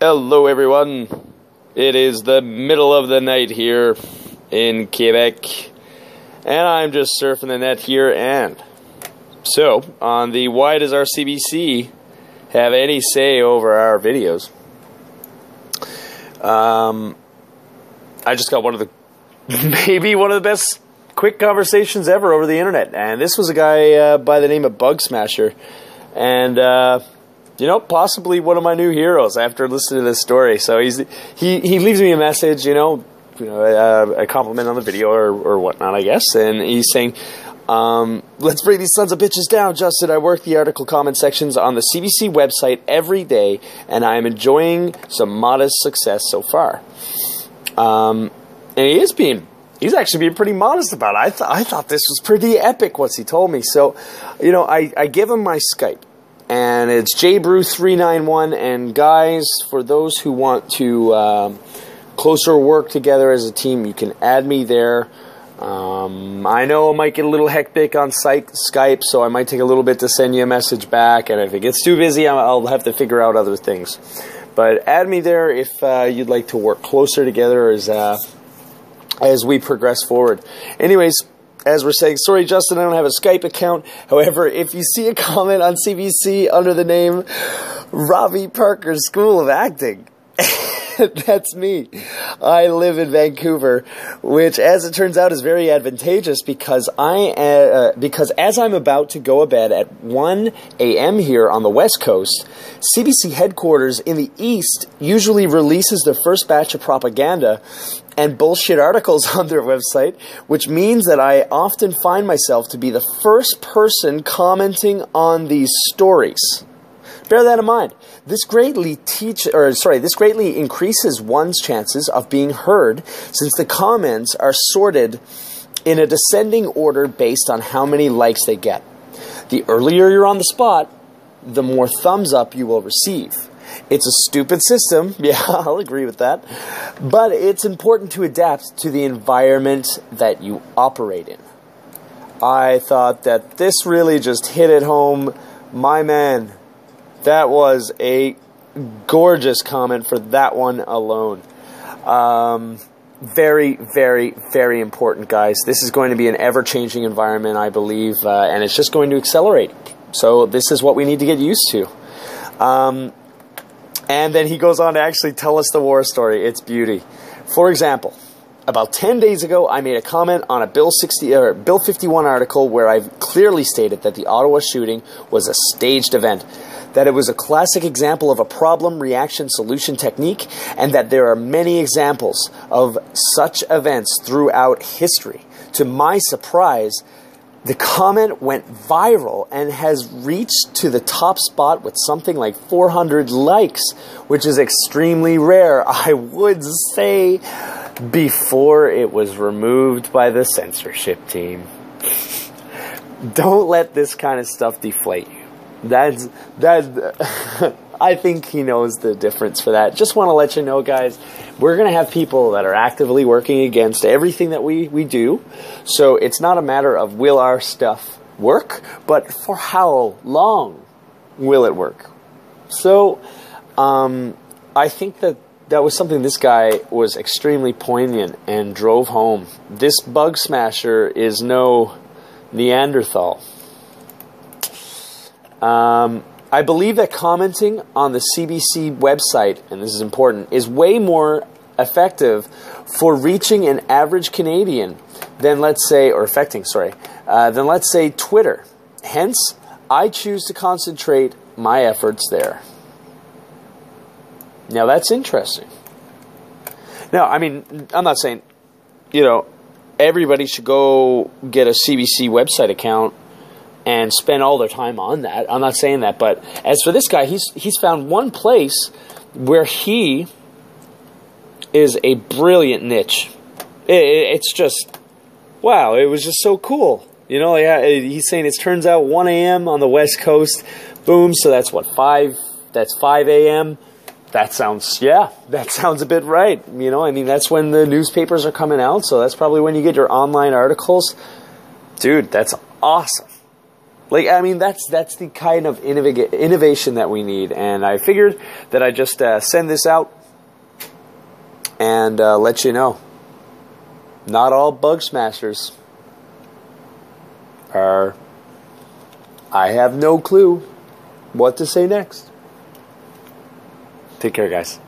Hello everyone, it is the middle of the night here in Quebec, and I'm just surfing the net here. And so, on the why does our CBC have any say over our videos, I just got maybe one of the best quick conversations ever over the internet, and this was a guy by the name of BugCatcher, and you know, possibly one of my new heroes after listening to this story. So he leaves me a message, a compliment on the video or whatnot, I guess, and he's saying, let's bring these sons of bitches down, Justin. I work the article comment sections on the CBC website every day, and I am enjoying some modest success so far. And he's actually being pretty modest about it. I thought this was pretty epic, what he told me. So, I give him my Skype. And it's jbrew391, and guys, for those who want to closer work together as a team, you can add me there. I know it might get a little hectic on Skype, so I might take a little bit to send you a message back, and if it gets too busy, I'll have to figure out other things. But add me there if you'd like to work closer together as we progress forward. Anyways, as we're saying, sorry, Justin, I don't have a Skype account. However, if you see a comment on CBC under the name Robbie Parker School of Acting, that's me. I live in Vancouver, which, as it turns out, is very advantageous because because as I'm about to go to bed at 1 a.m. here on the West Coast, CBC headquarters in the East usually releases their first batch of propaganda and bullshit articles on their website, which means that I often find myself to be the first person commenting on these stories. Bear that in mind. This greatly increases one's chances of being heard, since the comments are sorted in a descending order based on how many likes they get. The earlier you're on the spot, the more thumbs up you will receive. It's a stupid system, yeah, I'll agree with that, but it's important to adapt to the environment that you operate in. I thought that this really just hit it home. My man, that was a gorgeous comment for that one alone. Very, very, very important, guys. This is going to be an ever-changing environment, I believe, and it's just going to accelerate. So this is what we need to get used to. And then he goes on to actually tell us the war story. It's beauty. For example, about 10 days ago, I made a comment on a Bill 51 article where I clearly stated that the Ottawa shooting was a staged event, that it was a classic example of a problem, reaction, solution technique, and that there are many examples of such events throughout history. To my surprise, the comment went viral and has reached to the top spot with something like 400 likes, which is extremely rare, I would say, before it was removed by the censorship team. Don't let this kind of stuff deflate you. I think he knows the difference for that. Just want to let you know, guys, we're going to have people that are actively working against everything that we do. So it's not a matter of will our stuff work, but for how long will it work? So I think that was something this guy was extremely poignant and drove home. This bug smasher is no Neanderthal. I believe that commenting on the CBC website, and this is important, is way more effective for reaching an average Canadian than, let's say, than let's say Twitter. Hence, I choose to concentrate my efforts there. Now, that's interesting. Now, I mean, I'm not saying, everybody should go get a CBC website account and spend all their time on that. I'm not saying that, but as for this guy, he's found one place where he is a brilliant niche. It's just, wow, it was just so cool. He's saying it turns out 1 a.m. on the West Coast, boom, so that's what, 5 a.m.? That sounds a bit right. That's when the newspapers are coming out, so that's probably when you get your online articles. Dude, that's awesome. Like, I mean, that's the kind of innovation that we need. And I figured that I'd just send this out and let you know. Not all bug smashers are... I have no clue what to say next. Take care, guys.